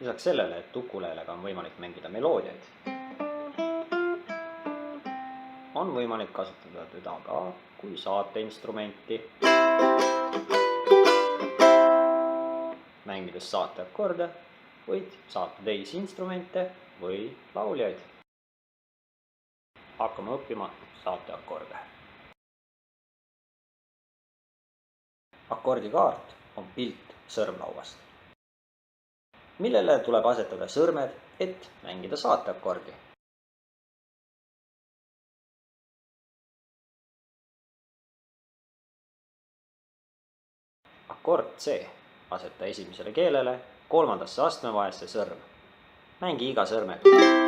Lisaks sellele, et ukuleelega on võimalik mängida meloodiaid, on võimalik kasutada teda ka kui saateinstrumenti, mängides saateakorde, võid saata teisi instrumente või lauljaid. Hakkame õppima saateakorde. Akordikaart on pilt sõrmlauast, millele tuleb asetada sõrmed, et mängida saateakordi. Akord C. Aseta esimesele keelele kolmandasse astmevahesse sõrm. Mängi iga sõrmega